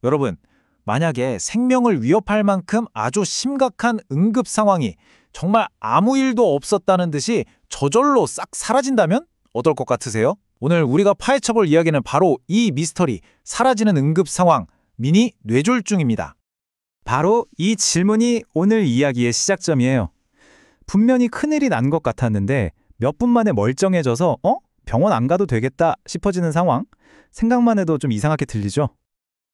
여러분, 만약에 생명을 위협할 만큼 아주 심각한 응급 상황이 정말 아무 일도 없었다는 듯이 저절로 싹 사라진다면 어떨 것 같으세요? 오늘 우리가 파헤쳐볼 이야기는 바로 이 미스터리, 사라지는 응급 상황, 미니 뇌졸중입니다. 바로 이 질문이 오늘 이야기의 시작점이에요. 분명히 큰일이 난 것 같았는데 몇 분 만에 멀쩡해져서 병원 안 가도 되겠다 싶어지는 상황? 생각만 해도 좀 이상하게 들리죠?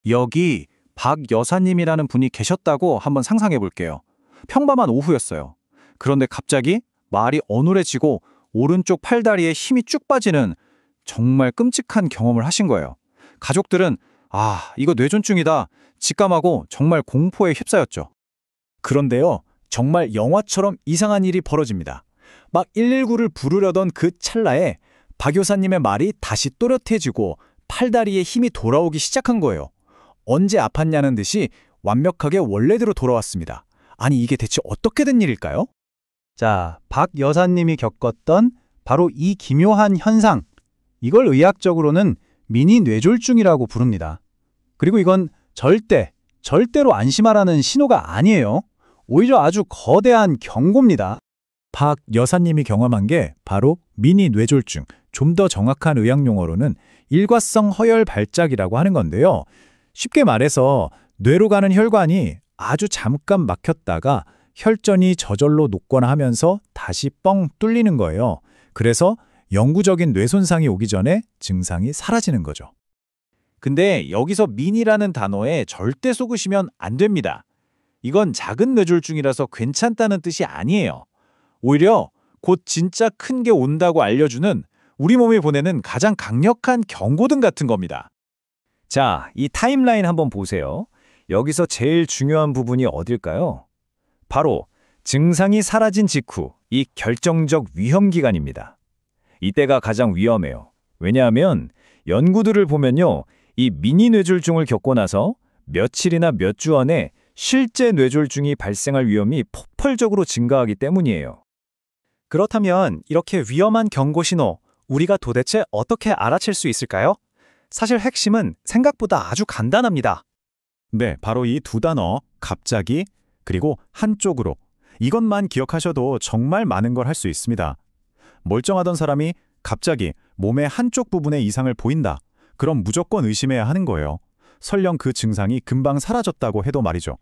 여기 박 여사님이라는 분이 계셨다고 한번 상상해 볼게요. 평범한 오후였어요. 그런데 갑자기 말이 어눌해지고 오른쪽 팔다리에 힘이 쭉 빠지는 정말 끔찍한 경험을 하신 거예요. 가족들은 이거 뇌졸중이다 직감하고 정말 공포에 휩싸였죠. 그런데요, 정말 영화처럼 이상한 일이 벌어집니다. 막 119를 부르려던 그 찰나에 박 여사님의 말이 다시 또렷해지고 팔다리에 힘이 돌아오기 시작한 거예요. 언제 아팠냐는 듯이 완벽하게 원래대로 돌아왔습니다. 아니, 이게 대체 어떻게 된 일일까요? 자, 박 여사님이 겪었던 바로 이 기묘한 현상. 이걸 의학적으로는 미니 뇌졸중이라고 부릅니다. 그리고 이건 절대로 안심하라는 신호가 아니에요. 오히려 아주 거대한 경고입니다. 박 여사님이 경험한 게 바로 미니 뇌졸중, 좀 더 정확한 의학 용어로는 일과성 허혈 발작이라고 하는 건데요. 쉽게 말해서 뇌로 가는 혈관이 아주 잠깐 막혔다가 혈전이 저절로 녹거나 하면서 다시 뻥 뚫리는 거예요. 그래서 영구적인 뇌 손상이 오기 전에 증상이 사라지는 거죠. 근데 여기서 미니라는 단어에 절대 속으시면 안 됩니다. 이건 작은 뇌졸중이라서 괜찮다는 뜻이 아니에요. 오히려 곧 진짜 큰 게 온다고 알려주는 우리 몸이 보내는 가장 강력한 경고등 같은 겁니다. 자, 이 타임라인 한번 보세요. 여기서 제일 중요한 부분이 어딜까요? 바로 증상이 사라진 직후 이 결정적 위험 기간입니다. 이때가 가장 위험해요. 왜냐하면 연구들을 보면요, 이 미니 뇌졸중을 겪고 나서 며칠이나 몇 주 안에 실제 뇌졸중이 발생할 위험이 폭발적으로 증가하기 때문이에요. 그렇다면 이렇게 위험한 경고 신호, 우리가 도대체 어떻게 알아챌 수 있을까요? 사실 핵심은 생각보다 아주 간단합니다. 네, 바로 이 두 단어, 갑자기, 그리고 한쪽으로. 이것만 기억하셔도 정말 많은 걸 할 수 있습니다. 멀쩡하던 사람이 갑자기 몸의 한쪽 부분에 이상을 보인다. 그럼 무조건 의심해야 하는 거예요. 설령 그 증상이 금방 사라졌다고 해도 말이죠.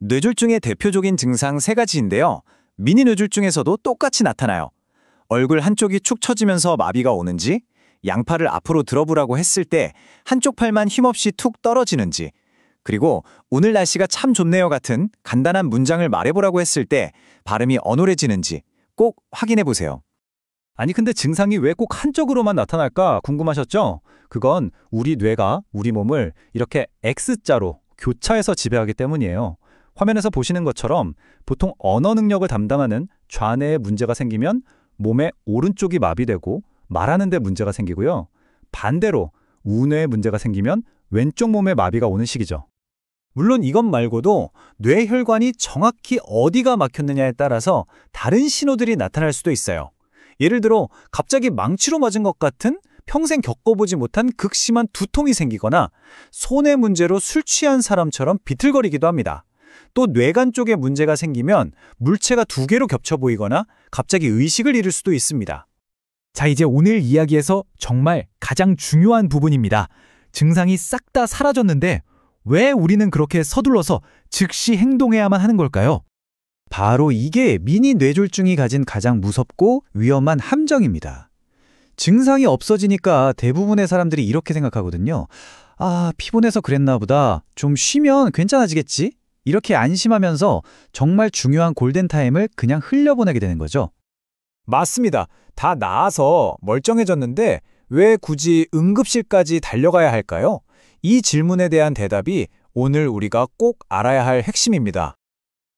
뇌졸중의 대표적인 증상 3가지인데요. 미니 뇌졸중에서도 똑같이 나타나요. 얼굴 한쪽이 축 처지면서 마비가 오는지, 양팔을 앞으로 들어보라고 했을 때 한쪽 팔만 힘없이 툭 떨어지는지, 그리고 오늘 날씨가 참 좋네요 같은 간단한 문장을 말해보라고 했을 때 발음이 어눌해지는지 꼭 확인해보세요. 아니 근데 증상이 왜 꼭 한쪽으로만 나타날까 궁금하셨죠? 그건 우리 뇌가 우리 몸을 이렇게 X자로 교차해서 지배하기 때문이에요. 화면에서 보시는 것처럼 보통 언어 능력을 담당하는 좌뇌에 문제가 생기면 몸의 오른쪽이 마비되고 말하는 데 문제가 생기고요. 반대로 우뇌에 문제가 생기면 왼쪽 몸에 마비가 오는 식이죠. 물론 이것 말고도 뇌혈관이 정확히 어디가 막혔느냐에 따라서 다른 신호들이 나타날 수도 있어요. 예를 들어 갑자기 망치로 맞은 것 같은 평생 겪어보지 못한 극심한 두통이 생기거나 손의 문제로 술 취한 사람처럼 비틀거리기도 합니다. 또 뇌간 쪽에 문제가 생기면 물체가 2개로 겹쳐 보이거나 갑자기 의식을 잃을 수도 있습니다. 자, 이제 오늘 이야기에서 정말 가장 중요한 부분입니다. 증상이 싹 다 사라졌는데 왜 우리는 그렇게 서둘러서 즉시 행동해야만 하는 걸까요? 바로 이게 미니 뇌졸중이 가진 가장 무섭고 위험한 함정입니다. 증상이 없어지니까 대부분의 사람들이 이렇게 생각하거든요. 피곤해서 그랬나 보다. 좀 쉬면 괜찮아지겠지? 이렇게 안심하면서 정말 중요한 골든타임을 그냥 흘려보내게 되는 거죠. 맞습니다. 다 나아서 멀쩡해졌는데 왜 굳이 응급실까지 달려가야 할까요? 이 질문에 대한 대답이 오늘 우리가 꼭 알아야 할 핵심입니다.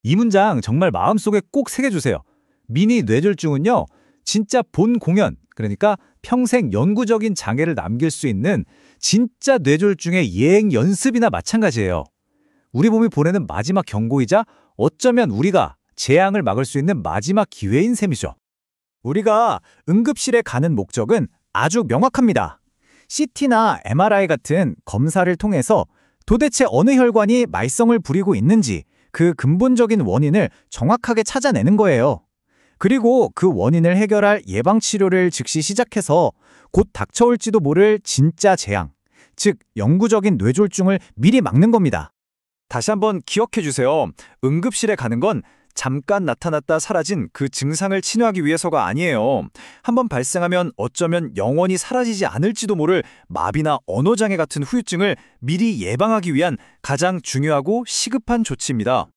이 문장 정말 마음속에 꼭 새겨주세요. 미니 뇌졸중은요, 진짜 본 공연, 그러니까 평생 영구적인 장애를 남길 수 있는 진짜 뇌졸중의 예행 연습이나 마찬가지예요. 우리 몸이 보내는 마지막 경고이자 어쩌면 우리가 재앙을 막을 수 있는 마지막 기회인 셈이죠. 우리가 응급실에 가는 목적은 아주 명확합니다. CT나 MRI 같은 검사를 통해서 도대체 어느 혈관이 말썽을 부리고 있는지 그 근본적인 원인을 정확하게 찾아내는 거예요. 그리고 그 원인을 해결할 예방치료를 즉시 시작해서 곧 닥쳐올지도 모를 진짜 재앙, 즉 영구적인 뇌졸중을 미리 막는 겁니다. 다시 한번 기억해 주세요. 응급실에 가는 건 잠깐 나타났다 사라진 그 증상을 치료하기 위해서가 아니에요. 한번 발생하면 어쩌면 영원히 사라지지 않을지도 모를 마비나 언어장애 같은 후유증을 미리 예방하기 위한 가장 중요하고 시급한 조치입니다.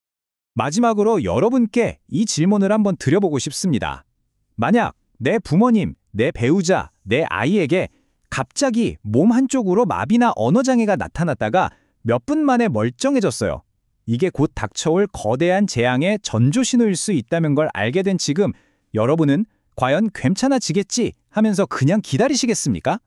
마지막으로 여러분께 이 질문을 한번 드려보고 싶습니다. 만약 내 부모님, 내 배우자, 내 아이에게 갑자기 몸 한쪽으로 마비나 언어장애가 나타났다가 몇 분 만에 멀쩡해졌어요. 이게 곧 닥쳐올 거대한 재앙의 전조신호일 수 있다는 걸 알게 된 지금 여러분은 과연 괜찮아지겠지 하면서 그냥 기다리시겠습니까?